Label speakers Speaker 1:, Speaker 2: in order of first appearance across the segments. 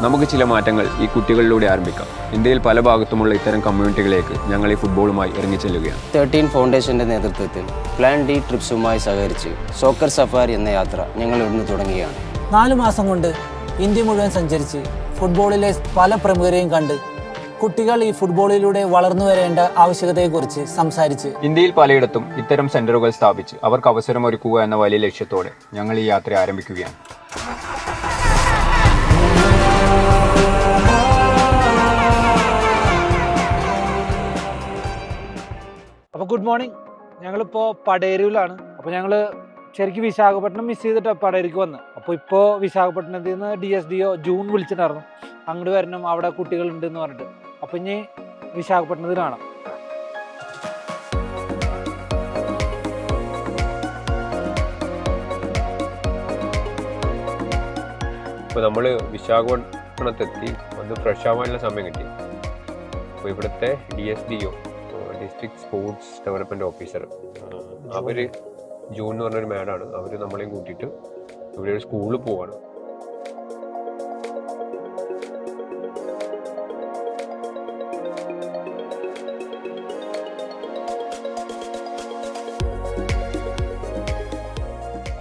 Speaker 1: നമുക്ക് ചില മാറ്റങ്ങൾ ഈ കുട്ടികളിലൂടെ ആരംഭിക്കാം. ഇന്ത്യയിൽ പല ഭാഗത്തുമുള്ള ഇത്തരം കമ്മ്യൂണിറ്റികളിലേക്ക് ഞങ്ങൾ ഈ ഫുട്ബോളുമായി ഇറങ്ങിച്ചെല്ലുകയാണ്.
Speaker 2: 13 ഫൗണ്ടേഷൻ്റെ നേതൃത്വത്തിൽ പ്ലാൻ ഡി ട്രിപ്സുമായി സഹകരിച്ച് സോക്കർ സഫാരി എന്ന യാത്ര ഞങ്ങൾ ഇവിടുന്ന് തുടങ്ങുകയാണ്.
Speaker 3: 4 മാസം കൊണ്ട് ഇന്ത്യ മുഴുവൻ സഞ്ചരിച്ച് ഫുട്ബോളിലെ പല പ്രമുഖരെയും കണ്ട് കുട്ടികൾ ഈ ഫുട്ബോളിലൂടെ വളർന്നു വരേണ്ട ആവശ്യകതയെക്കുറിച്ച് സംസാരിച്ച്
Speaker 1: ഇന്ത്യയിൽ പലയിടത്തും ഇത്തരം സെന്ററുകൾ സ്ഥാപിച്ച് അവർക്ക് അവസരമൊരുക്കുക എന്ന വലിയ ലക്ഷ്യത്തോടെ ഞങ്ങൾ ഈ യാത്ര ആരംഭിക്കുകയാണ്.
Speaker 4: അപ്പോൾ ഗുഡ് മോർണിംഗ്. ഞങ്ങളിപ്പോൾ പടേരൂരിലാണ്. അപ്പോൾ ഞങ്ങൾ ശരിക്കും വിശാഖപട്ടണം മിസ് ചെയ്തിട്ടാണ് പടേരിക്ക് വന്നത്. അപ്പോൾ ഇപ്പോൾ വിശാഖപട്ടണത്തിൽ നിന്ന് DSDO ജൂൺ വിളിച്ചിട്ടുണ്ടായിരുന്നു, അങ്ങോട്ട് വരണം, അവിടെ കുട്ടികളുണ്ടെന്ന് പറഞ്ഞിട്ട്. അപ്പോൾ ഇനി വിശാഖപട്ടണത്തിൽ കാണാം.
Speaker 1: ഇപ്പോൾ നമ്മൾ വിശാഖപട്ടണത്തെത്തി ഒന്ന് ഫ്രഷ് ആവാനുള്ള സമയം കിട്ടി. അപ്പോൾ ഇവിടുത്തെ DSDO district sports development officer അവർ ജൂൺ എന്ന് പറഞ്ഞൊരു മാഡാണ്. അവർ നമ്മളെയും കൂട്ടിയിട്ട് ഇവിടെ ഒരു സ്കൂളിൽ പോവാണ്.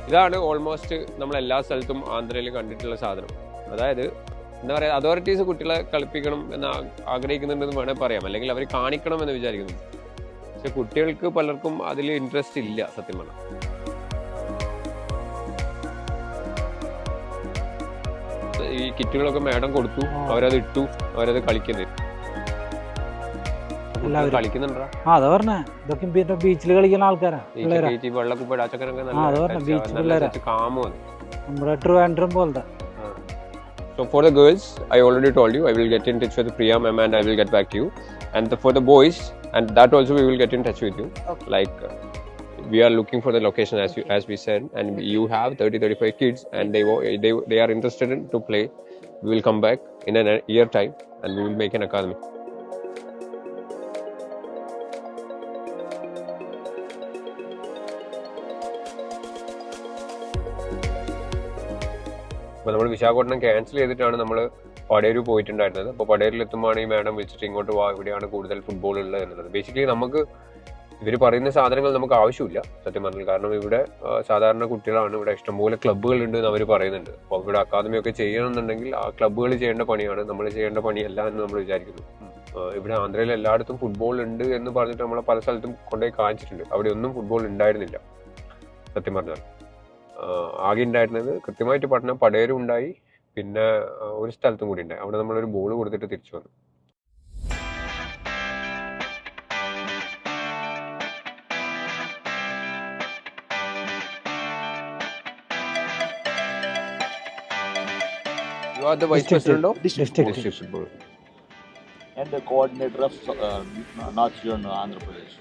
Speaker 1: ഇതാണ് ഓൾമോസ്റ്റ് നമ്മൾ എല്ലാ സ്ഥലത്തും ആന്ധ്രയിൽ കണ്ടിട്ടുള്ള സാധനം. അതായത് എന്താ പറയുക, അതോറിറ്റീസ് കുട്ടികളെ കളിപ്പിക്കണം എന്ന് ആഗ്രഹിക്കുന്നുണ്ടെന്ന് വേണേൽ പറയാം, അല്ലെങ്കിൽ അവർ കാണിക്കണം എന്ന് വിചാരിക്കുന്നു. പക്ഷെ കുട്ടികൾക്ക് പലർക്കും അതിൽ ഇൻട്രസ്റ്റ് ഇല്ല സത്യം പറഞ്ഞാൽ. ഈ കിറ്റുകളൊക്കെ മാഡം കൊടുത്തു, അവരത് ഇട്ടു, അവരത് കളിക്കുന്നുണ്ടാ.
Speaker 4: അതാ പറഞ്ഞേ, ഇതൊക്കെ ബീച്ചിൽ കളിക്കുന്ന ആൾക്കാരാണ്.
Speaker 1: വെള്ളക്കുപ്പ ചക്കരൊക്കെ
Speaker 4: നമ്മുടെ ട്രിവാൻഡ്രം പോലത്തെ.
Speaker 1: So for the girls, I already told you, I will get in touch with Priya ma'am and I will get back to you. And for the boys, and that also we will get in touch with you. Okay. Like we are looking for the location as we said, and you have 30-35 kids, and they are interested in to play. We will come back in a year time, and we will make an academy. അപ്പോൾ നമ്മൾ Visakhapatnam cancel ചെയ്തിട്ടാണ് നമ്മൾ പടേരു പോയിട്ടുണ്ടായിരുന്നത്. അപ്പോൾ പടേരിൽ എത്തുമ്പോഴാണ് ഈ madam വിളിച്ചിട്ട് ഇങ്ങോട്ട് വാ, ഇവിടെയാണ് കൂടുതൽ ഫുട്ബോൾ ഉള്ളത് എന്നുള്ളത്. ബേസിക്കലി നമുക്ക് ഇവർ പറയുന്ന സാധനങ്ങൾ നമുക്ക് ആവശ്യമില്ല സത്യം പറഞ്ഞാൽ. കാരണം ഇവിടെ സാധാരണ കുട്ടികളാണ്, ഇവിടെ ഇഷ്ടംപോലെ ക്ലബ്ബുകൾ ഉണ്ട് എന്ന് അവർ പറയുന്നുണ്ട്. അപ്പോൾ ഇവിടെ അക്കാദമി ഒക്കെ ചെയ്യണമെന്നുണ്ടെങ്കിൽ ആ ക്ലബ്ബുകൾ ചെയ്യേണ്ട പണിയാണ്, നമ്മൾ ചെയ്യേണ്ട പണിയല്ല എന്ന് നമ്മൾ വിചാരിക്കുന്നു. ഇവിടെ ആന്ധ്രയിൽ എല്ലായിടത്തും ഫുട്ബോൾ ഉണ്ട് എന്ന് പറഞ്ഞിട്ട് നമ്മളെ പല സ്ഥലത്തും കൊണ്ടുപോയി കാണിച്ചിട്ടുണ്ട്. അവിടെ ഒന്നും ഫുട്ബോൾ ഉണ്ടായിരുന്നില്ല സത്യം പറഞ്ഞാൽ. ആകെ ഉണ്ടായിരുന്നത് കൃത്യമായിട്ട് പഠനം പടേരും ഉണ്ടായി, പിന്നെ ഒരു സ്ഥലത്തും കൂടി ഉണ്ടായി. അവിടെ നമ്മളൊരു ബോൾ കൊടുത്തിട്ട് തിരിച്ചു വന്നു. You are the vice president of district football
Speaker 5: and the coordinator of North Zone Andhra Pradesh.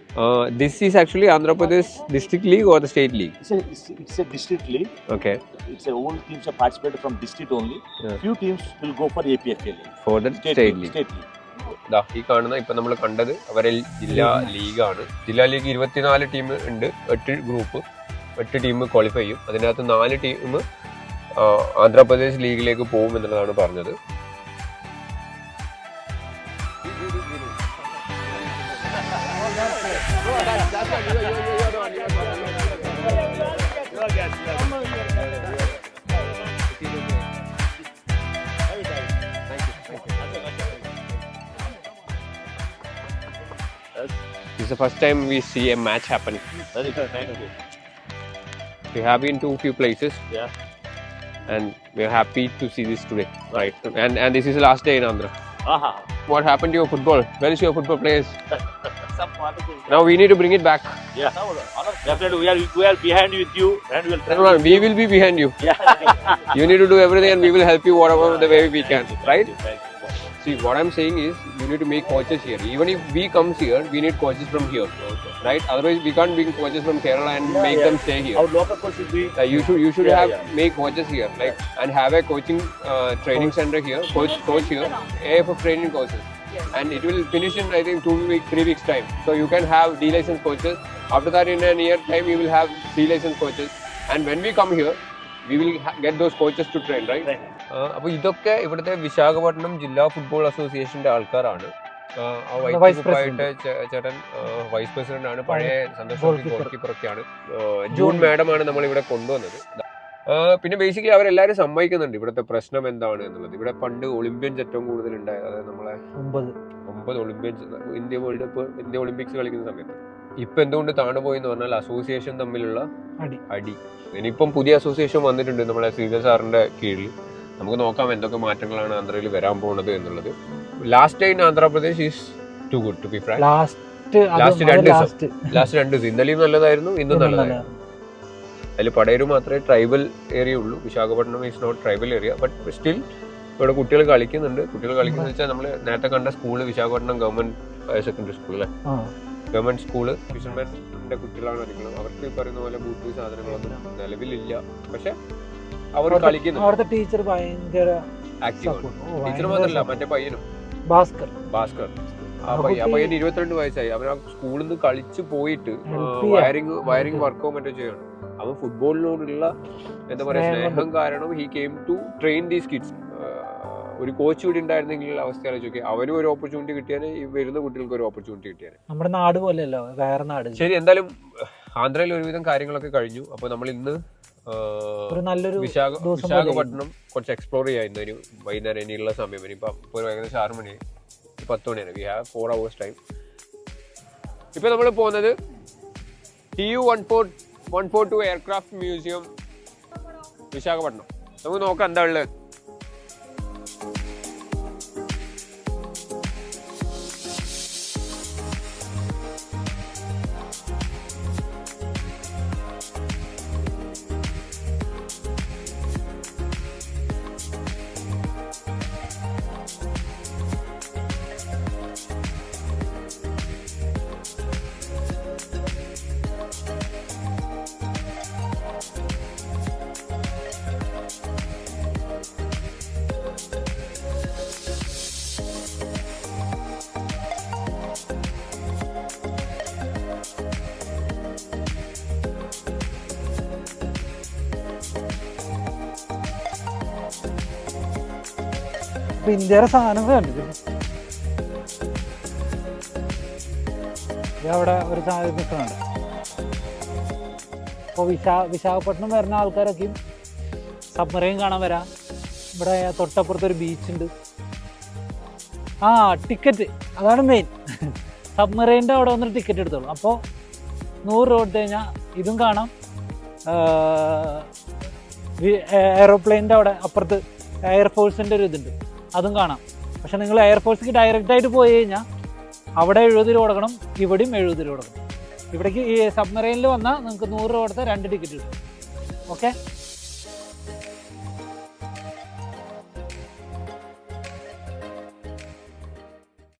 Speaker 1: This is actually Andhra Pradesh district league or the state league?
Speaker 5: It's a district league.
Speaker 1: Okay.
Speaker 5: It's a all teams are participated from district only.
Speaker 1: Yeah.
Speaker 5: Few teams will go for APFL league.
Speaker 1: For the state league.
Speaker 5: State league.
Speaker 1: ഈ കാണുന്ന ഇപ്പൊ നമ്മൾ കണ്ടത് അവരെ ജില്ലാ ലീഗാണ്. ജില്ലാ league 24 team ഉണ്ട്, 8 group, 8 team qualify ചെയ്യും. അതിനകത്ത് 4 ടീം ആന്ധ്രാപ്രദേശ് ലീഗിലേക്ക് പോകും എന്നുള്ളതാണ് പറഞ്ഞത്. This is the first time we see a match happening.
Speaker 5: Very good. Thank you.
Speaker 1: We have been to a few places.
Speaker 5: Yeah.
Speaker 1: And we are happy to see this today. Right. And this is the last day in Andhra.
Speaker 5: Aha.
Speaker 1: What happened to your football? Where is your football players?
Speaker 5: Some particles.
Speaker 1: Now we need to bring it back.
Speaker 5: Yeah. Definitely, we are behind with you, and we will.
Speaker 1: No, we will be behind you.
Speaker 5: Yeah.
Speaker 1: You need to do everything, and we will help you whatever the way we can. Right?
Speaker 5: Thank you.
Speaker 1: See, what I'm saying is, you need to make coaches here. Even if we comes here, we need coaches from here. Okay. Right? Otherwise, we can't bring coaches from Kerala and make them stay here.
Speaker 5: Our local coach should be.
Speaker 1: You should have make coaches here, like, and have a coaching training center here, coach here, AFF training courses, and it will finish in I think 2 weeks, 3 weeks time. So you can have D license coaches. After that, in a year time, you will have C license coaches. And when we come here, we will get those coaches to train, right? അപ്പോൾ ഇതൊക്കെ ഇവിടുത്തെ വിശാഖപട്ടണം ജില്ലാ football അസോസിയേഷന്റെ ആൾക്കാരാണ്. ആ vice കുപ്പായിട്ട് ചേട്ടൻ vice president ആണ്, പഴയ സന്തോഷ് ഗോൾ കീപ്പറൊക്കെയാണ്. ജൂൺ മാഡമാണ് നമ്മൾ ഇവിടെ കൊണ്ടുവന്നത്. പിന്നെ ബേസിക്കലി അവരെല്ലാവരും സമ്മതിക്കുന്നുണ്ട് ഇവിടുത്തെ പ്രശ്നം എന്താണ് എന്നുള്ളത്. ഇവിടെ പണ്ട് ഒളിമ്പ്യൻസ് ഏറ്റവും കൂടുതൽ ഉണ്ടായത്, അതായത് നമ്മളെ 9 ഒളിമ്പ്യൻസ് ഇന്ത്യ ഒളിമ്പിക്സ് കളിക്കുന്ന സമയത്ത്. ഇപ്പൊ എന്തുകൊണ്ട് താണുപോയി എന്ന് പറഞ്ഞാൽ അസോസിയേഷൻ തമ്മിലുള്ള അടി. ഇനിയിപ്പം പുതിയ അസോസിയേഷൻ വന്നിട്ടുണ്ട് നമ്മളെ ശ്രീധർ സാറിന്റെ കീഴിൽ. നമുക്ക് നോക്കാം എന്തൊക്കെ മാറ്റങ്ങളാണ് ആന്ധ്രയിൽ വരാൻ പോകുന്നത് എന്നുള്ളത്. Last in Andhra Pradesh is too good to be frank. Last 2 ദിവസം ഇന്നലെയും നല്ലതായിരുന്നു, ഇന്നും നല്ലതായിരുന്നു. അതിൽ പടേരു മാത്രമേ ട്രൈബൽ ഏരിയ ഉള്ളൂ. Visakhapatnam is not tribal area, but still ഇവിടെ കുട്ടികൾ കളിക്കുന്നുണ്ട്. കുട്ടികൾ കളിക്കുന്നത് വെച്ചാൽ നമ്മൾ നേരത്തെ കണ്ട school Visakhapatnam government higher secondary school അല്ലേ, ഗവൺമെന്റ് സ്കൂള് ഫിഷർമാൻ്റെ കുട്ടികളാണ് അധികം. അവർക്ക് പറയുന്ന പോലെ ബൂട്ട് സാധനങ്ങളൊന്നും നിലവിലില്ല, പക്ഷെ അവർ കളിക്കുന്നു.
Speaker 4: അവിടുത്തെ ടീച്ചർ ഭയങ്കര
Speaker 1: ആക്റ്റീവാണ്. ടീച്ചർ മാത്രമല്ല, മറ്റേ പയ്യനും ഭാസ്കർ ആ പയ്യൻ 22 വയസ്സായി. അവൻ ആ സ്കൂളിൽ നിന്ന് കളിച്ച് പോയിട്ട് വയറിംഗ് വർക്കോ മറ്റോ ചെയ്യണം. അവൻ ഫുട്ബോളിനോടുള്ള എന്താ പറയാ സ്നേഹം കാരണം he came to train these kids. ഒരു കോച്ച് കൂടി ഉണ്ടായിരുന്നെങ്കിൽ അവസ്ഥ ആലോചിച്ച് അവനും ഒരു ഓപ്പർച്യൂണിറ്റി കിട്ടിയാൽ ഈ വരുന്ന കുട്ടികൾക്ക് ഒരു ഓപ്പർച്യൂണിറ്റി കിട്ടിയാൽ.
Speaker 4: നമ്മുടെ നാട് പോലെയല്ലോ വേറെ നാട്.
Speaker 1: ശരി, എന്തായാലും ആന്ധ്രയിൽ ഒരുവിധം കാര്യങ്ങളൊക്കെ കഴിഞ്ഞു. അപ്പൊ നമ്മൾ ഇന്ന് വിശാഖപട്ടണം കുറച്ച് എക്സ്പ്ലോർ ചെയ്യായിരുന്നു. ഇനി വൈകുന്നേരം ഇനിയുള്ള സമയം ഇനിയിപ്പോൾ ഏകദേശം 6 മണി 10 മണിയാണ്. We have 4 hours time. ഇപ്പൊ നമ്മൾ പോകുന്നത് TU-142 എയർക്രാഫ്റ്റ് മ്യൂസിയം വിശാഖപട്ടണം. നമുക്ക് നോക്കാം എന്താ ഉള്ളത്.
Speaker 4: ഇന്ത്യയുടെ സാധനങ്ങൾ കണ്ടിട്ട് അവിടെ ഒരു സാധനം നിൽക്കുന്നുണ്ട്. അപ്പോൾ വിശാഖപട്ടണം വരുന്ന ആൾക്കാരൊക്കെയും സബ്മറൈൻ കാണാൻ വരാം. ഇവിടെ തൊട്ടപ്പുറത്തൊരു ബീച്ചുണ്ട്. ടിക്കറ്റ് അതാണ് മെയിൻ. സബ്മറൈൻ്റെ അവിടെ വന്നൊരു ടിക്കറ്റ് എടുത്തോളൂ. അപ്പോൾ 100 രൂപ എടുത്തു കഴിഞ്ഞാൽ ഇതും കാണാം. എയറോപ്ലെയിൻ്റെ അവിടെ അപ്പുറത്ത് എയർഫോഴ്സിൻ്റെ ഒരു ഇതുണ്ട്, അതും കാണാം. പക്ഷെ നിങ്ങൾ എയർഫോഴ്സിക്ക് ഡയറക്റ്റായിട്ട് പോയി കഴിഞ്ഞാൽ അവിടെ 70 രൂപ കൊടുക്കണം, ഇവിടെയും 70 രൂപ കൊടുക്കണം. ഇവിടേക്ക് ഈ സബ്മറൈനിൽ വന്നാൽ നിങ്ങൾക്ക് 100 രൂപ കൊടുത്താൽ 2 ടിക്കറ്റ് കിട്ടും. ഓക്കെ.